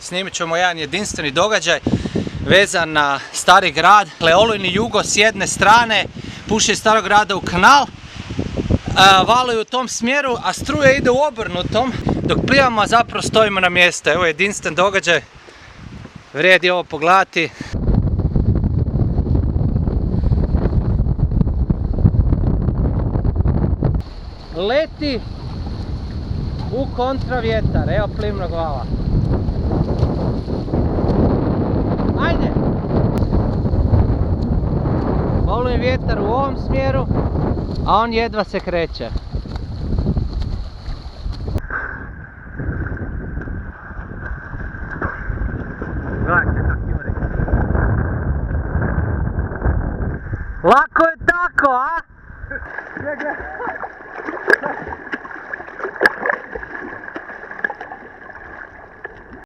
snimit ćemo jedan jedinstveni događaj vezan na Stari grad. Olujni jugo s jedne strane puše iz Starog grada u kanal, valuje u tom smjeru, a struja ide u obrnutom, dok plivamo, a zapravo stojimo na mjestu. Evo jedinstven događaj, vrijedi ovo pogledati. Leti u kontravjetar, evo plimnog vala. Ajde! Olujni vjetar u ovom smjeru, a on jedva se kreće.